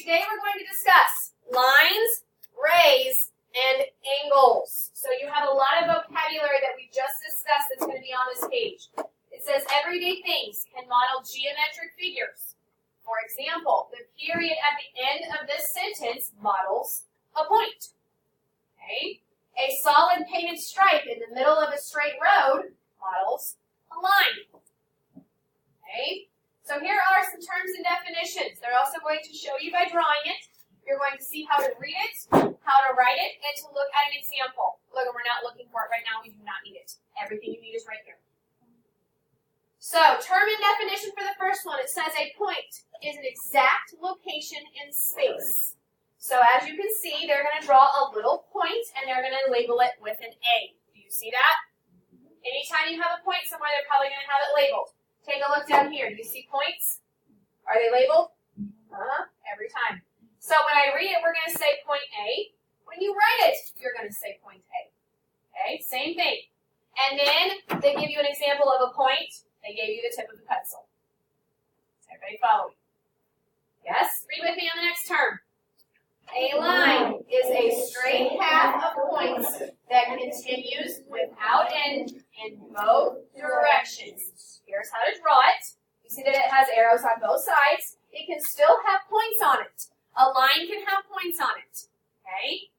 today we're going to discuss lines, rays, and angles. So you have a lot of vocabulary that we just discussed that's going to be on this page. It says everyday things can model geometric figures. For example, the period at the end of this sentence models a point. Okay? A solid painted stripe in the middle of a straight road models a line. Okay? So here are some terms and definitions. They're also going to show you by drawing it. You're going to see how to read it, how to write it, and to look at an example. Look, we're not looking for it right now. We do not need it. Everything you need is right here. So, term and definition for the first one. It says a point is an exact location in space. So as you can see, they're going to draw a little point, and they're going to label it with an A. Do you see that? Anytime you have a point somewhere, they're probably going to have it labeled. Take a look down here. Do you see points? Are they labeled? Every time. So when I read it, we're going to say point A. When you write it, you're going to say point A. Okay, same thing. And then they give you an example of a point. They gave you the tip of the pencil. Is everybody following? Yes? Read with me on the next term. A line is a straight path of points that continues without end in both directions. Here's how to draw it. You see that it has arrows on both sides. It can still have points on it. A line can have points on it. Okay?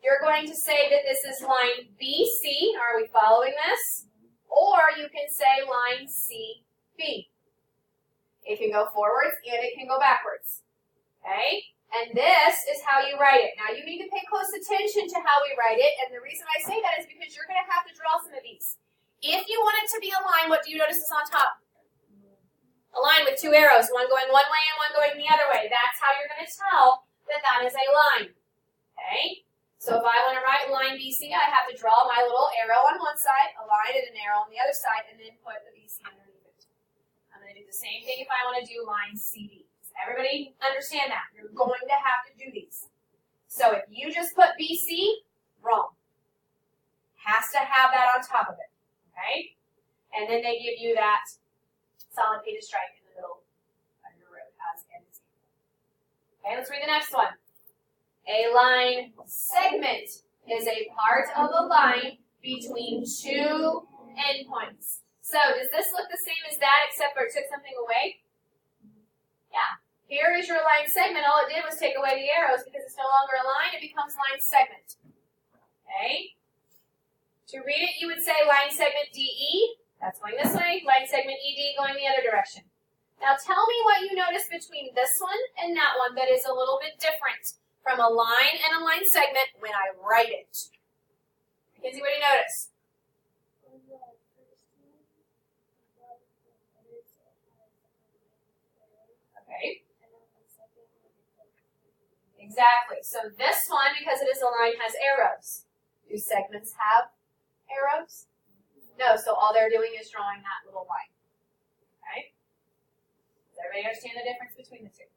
You're going to say that this is line BC. Are we following this? Or you can say line CB. It can go forwards and it can go backwards. Okay? And this is how you write it. Now you need to pay close attention to how we write it, and the reason I say that is because you're going to have to draw some of these. If you want it to be a line, what do you notice is on top? A line with two arrows, one going one way and one going the other way. That's how you're going to tell that that is a line. Okay? So if I want to write line BC, I have to draw my little arrow on one side, a line and an arrow on the other side, and then put the BC underneath it. I'm going to do the same thing if I want to do line CB. Everybody understand that? You're going to have to do these. So if you just put BC, wrong. Has to have that on top of it. Okay? And then they give you that solid painted stripe in the middle of your road as an example. Okay, let's read the next one. A line segment is a part of a line between two endpoints. So does this look the same as that except for it took something away? Yeah. Here is your line segment. All it did was take away the arrows because it's no longer a line. It becomes line segment. Okay? To read it, you would say line segment DE. That's going this way. Line segment ED going the other direction. Now tell me what you notice between this one and that one that is a little bit different from a line and a line segment when I write it. Mackenzie, what do you notice? Okay. Exactly. So this one, because it is a line, has arrows. Do segments have arrows? No, so all they're doing is drawing that little line. Okay? Does everybody understand the difference between the two?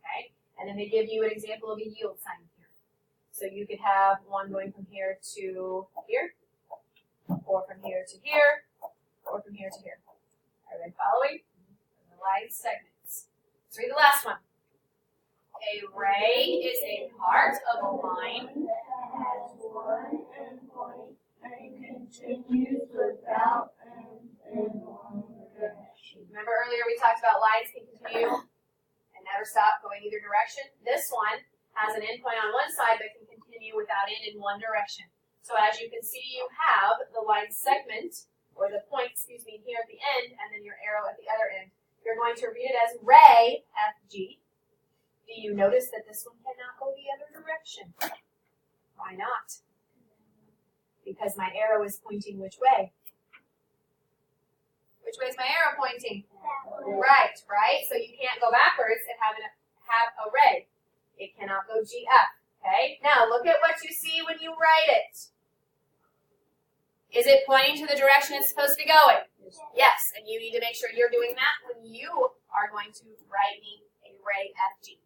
Okay? And then they give you an example of a yield sign here. So you could have one going from here to here, or from here to here, or from here to here. Everybody following? The line segments. Let's read the last one. A ray is a part of a line that has one endpoint and continues without end in one direction. Remember earlier we talked about lines can continue and never stop going either direction? This one has an endpoint on one side but can continue without end in one direction. So as you can see, you have the line segment, or the point, here at the end, and then your arrow at the other end. You're going to read it as ray, FG. Do you notice that this one cannot go the other direction? Why not? Because my arrow is pointing which way? Which way is my arrow pointing? Right, right? So you can't go backwards and have a ray. It cannot go GF. Okay? Now look at what you see when you write it. Is it pointing to the direction it's supposed to be going? Yes, and you need to make sure you're doing that when you are going to write me a ray FG.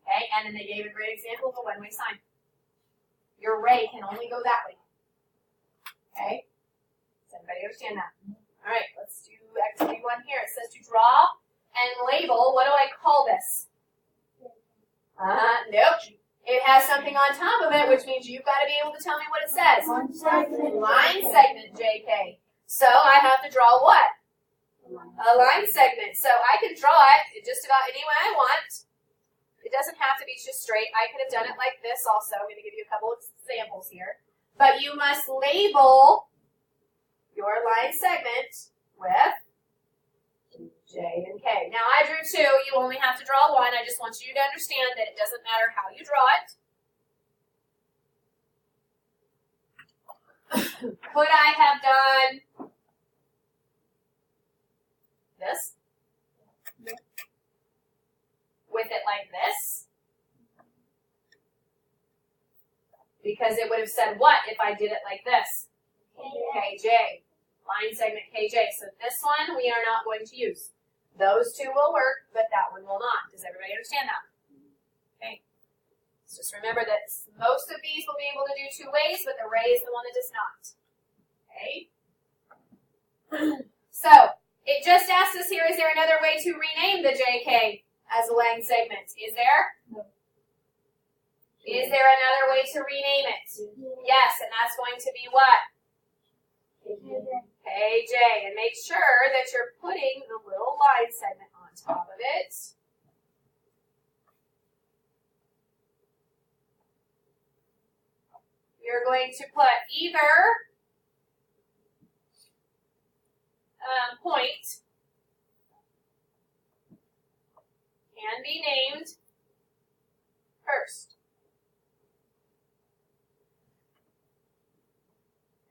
Okay, and then they gave a great example of a one-way sign. Your ray can only go that way. Okay? Does everybody understand that? All right, let's do activity 1 here. It says to draw and label. What do I call this? Nope. It has something on top of it, which means you've got to be able to tell me what it says. Line segment, JK. So I have to draw what? A line segment. So I can draw it just about any way I want. It doesn't have to be just straight. I could have done it like this also. I'm going to give you a couple of examples here. But you must label your line segment with J and K. Now I drew two. You only have to draw one. I just want you to understand that it doesn't matter how you draw it. Could I have done this? With it like this? Because it would have said what if I did it like this? KJ. Line segment KJ. So this one we are not going to use. Those two will work, but that one will not. Does everybody understand that? Okay. So just remember that most of these will be able to do two ways, but the ray is the one that does not. Okay? So, it just asked us here, is there another way to rename the JK as a line segment? Is there? No. Is there another way to rename it? Yes, and that's going to be what? KJ, and make sure that you're putting the little line segment on top of it. You're going to put either point can be named first.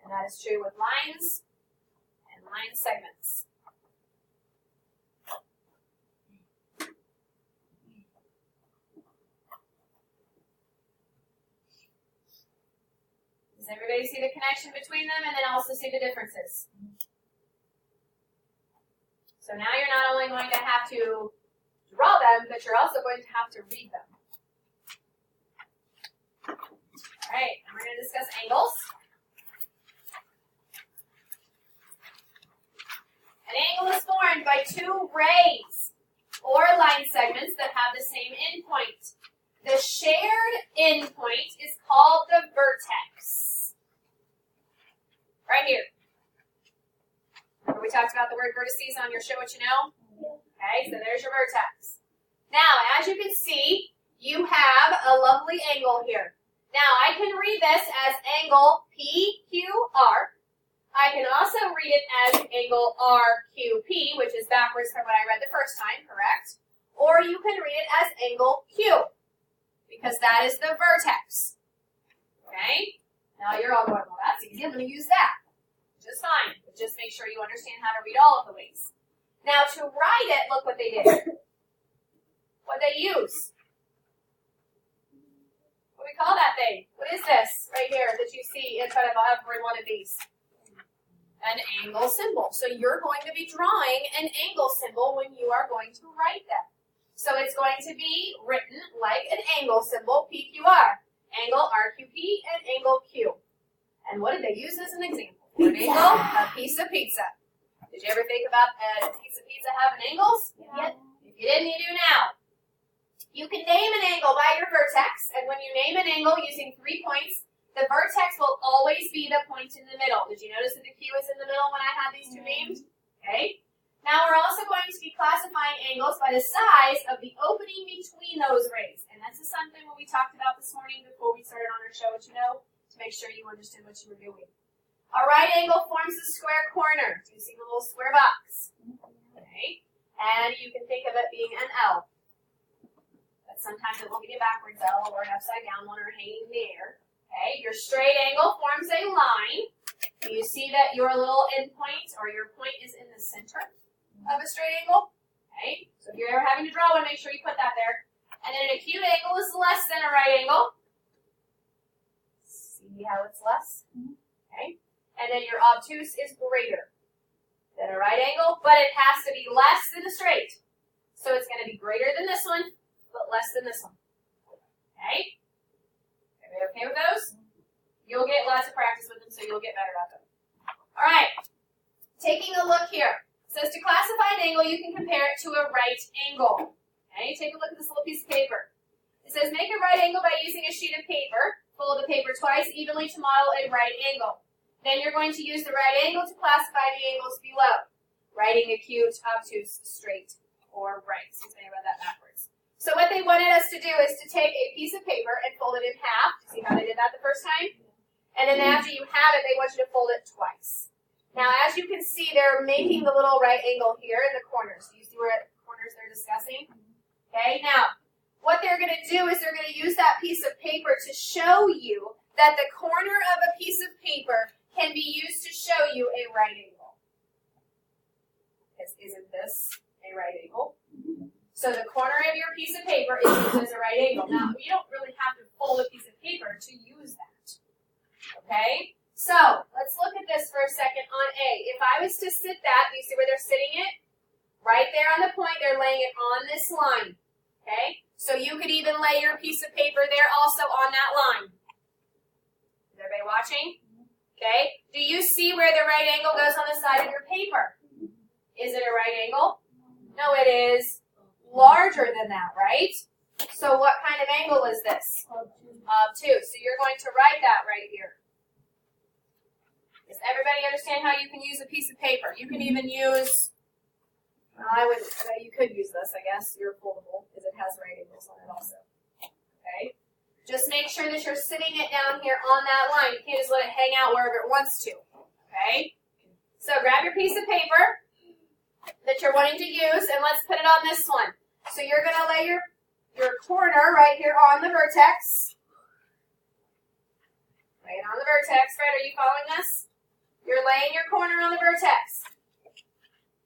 And that is true with lines and line segments. Does everybody see the connection between them and then also see the differences? So now you're not only going to have to draw them, but you're also going to have to read them. All right, and we're going to discuss angles. An angle is formed by two rays or line segments that have the same endpoint. The shared endpoint is called the vertex. Right here. Remember we talked about the word vertices on your show what you know? Okay, so there's your vertex. Now, as you can see, you have a lovely angle here. Now, I can read this as angle PQR. I can also read it as angle RQP, which is backwards from what I read the first time, correct? Or you can read it as angle Q, because that is the vertex. Okay? Now you're all going, well, that's easy. I'm going to use that. Just fine. But just make sure you understand how to read all of the ways. Now, to write it, look what they did. What they use. What do we call that thing? What is this right here that you see in front of every one of these? An angle symbol. So you're going to be drawing an angle symbol when you are going to write them. So it's going to be written like an angle symbol, PQR. Angle RQP and angle Q. And what did they use as an example? An angle, a piece of pizza. Did you ever think about a piece of pizza having angles? Yeah. If you didn't, you do now. You can name an angle by your vertex, and when you name an angle using 3 points, the vertex will always be the point in the middle. Did you notice that the Q is in the middle when I had these two named? Okay. Now we're also going to be classifying angles by the size of the opening between those rays. And this is something what we talked about this morning before we started on our show, what you know, to make sure you understood what you were doing. A right angle forms a square corner. Do you see the little square box? Okay. And you can think of it being an L. But sometimes it will be a backwards L or an upside down one or hanging in the air. Okay. Your straight angle forms a line. Do you see that your little endpoint or your point is in the center of a straight angle? Okay. So if you're ever having to draw one, make sure you put that there. And then an acute angle is less than a right angle. See how it's less? Okay. And then your obtuse is greater than a right angle, but it has to be less than a straight. So it's going to be greater than this one, but less than this one. Okay? Everybody okay with those? You'll get lots of practice with them, so you'll get better at them. All right. Taking a look here. It says to classify an angle, you can compare it to a right angle. Okay? Take a look at this little piece of paper. It says make a right angle by using a sheet of paper. Fold the paper twice evenly to model a right angle. Then you're going to use the right angle to classify the angles below. Writing acute, obtuse, straight, or right. Since I read that backwards. So what they wanted us to do is to take a piece of paper and fold it in half. See how they did that the first time? And then after you have it, they want you to fold it twice. Now, as you can see, they're making the little right angle here in the corners. Do you see where the corners they're discussing? Okay, now, what they're going to do is they're going to use that piece of paper to show you that the corner of a piece of paper can be used to show you a right angle. Isn't this a right angle? So the corner of your piece of paper is used as a right angle. Now, you don't really have to fold a piece of paper to use that. Okay? So, let's look at this for a second on A. If I was to sit that, do you see where they're sitting it? Right there on the point, they're laying it on this line. Okay? So you could even lay your piece of paper there also on that line. Is everybody watching? Okay? Do you see where the right angle goes on the side of your paper? Is it a right angle? No, it is larger than that, right? So what kind of angle is this? Obtuse. So you're going to write that right here. Does everybody understand how you can use a piece of paper? You can even use, you could use this, I guess. You're foldable because it has right angles on it also. Okay? Just make sure that you're sitting it down here on that line. You can't just let it hang out wherever it wants to. Okay? So grab your piece of paper that you're wanting to use, and let's put it on this one. So you're going to lay your corner right here on the vertex. Lay it on the vertex. Fred, are you following this? You're laying your corner on the vertex.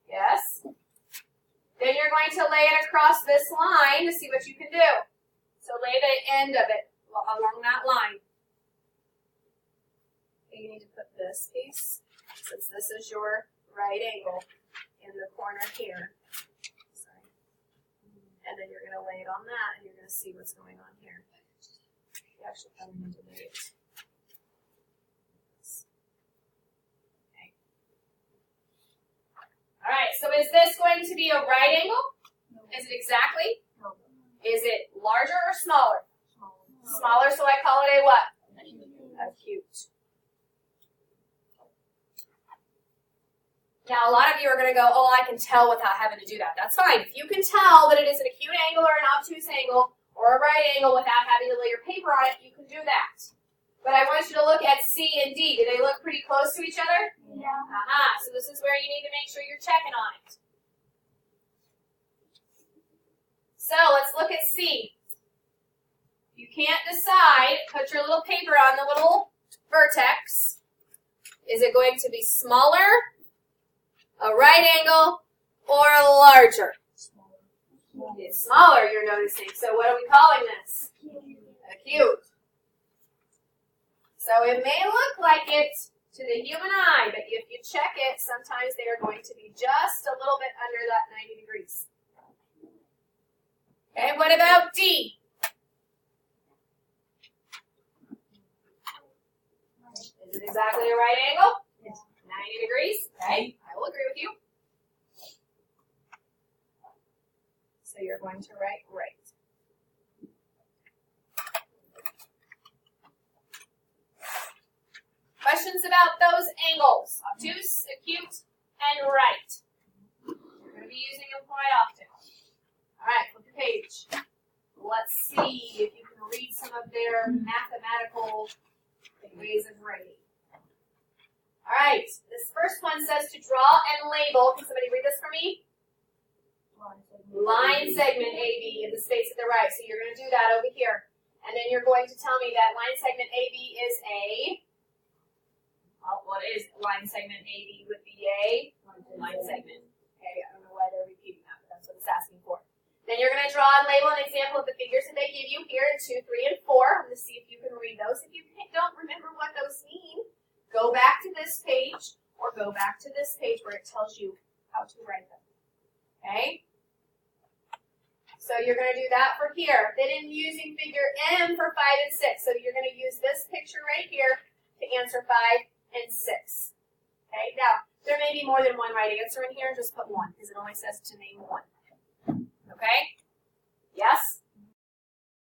Yes? Then you're going to lay it across this line to see what you can do. So lay the end of it along that line. Okay, you need to put this piece, since this is your right angle, in the corner here. Sorry. And then you're going to lay it on that, and you're going to see what's going on here. You actually probably need to lay it. Okay. All right, so is this going to be a right angle? Is it exactly? Is it larger or smaller? Smaller, so I call it a what? Acute. Now, a lot of you are going to go, oh, I can tell without having to do that. That's fine. If you can tell that it is an acute angle or an obtuse angle or a right angle without having to lay your paper on it, you can do that. But I want you to look at C and D. Do they look pretty close to each other? Yeah. So this is where you need to make sure you're checking on it. So let's look at C. If you can't decide, put your little paper on the little vertex. Is it going to be smaller, a right angle, or a larger? It's smaller, you're noticing. So what are we calling this? Acute. So it may look like it to the human eye, but if you check it, sometimes they are going to be just a little bit under that 90 degrees. Okay, what about D? Is it exactly a right angle? 90 degrees? Okay, I will agree with you. So you're going to write right. Questions about those angles? Obtuse, acute, and right. You're going to be using them quite often. All right, flip the page. Let's see if you can read some of their mathematical ways of writing. All right, this first one says to draw and label. Can somebody read this for me? Line segment AB in the space at the right. So you're going to do that over here. And then you're going to tell me that line segment AB is a, well, what is line segment AB would be a line segment. Okay, I don't know why they're repeating that, but that's what it's asking for. Then you're going to draw and label an example of the figures that they give you here in 2, 3, and 4. I'm going to see if you can read those. If you don't remember what those mean, go back to this page or go back to this page where it tells you how to write them. Okay? So you're going to do that for here. Then in using figure M for 5 and 6. So you're going to use this picture right here to answer 5 and 6. Okay? Now, there may be more than one right answer in here. Just put one because it only says to name one. Okay? Yes?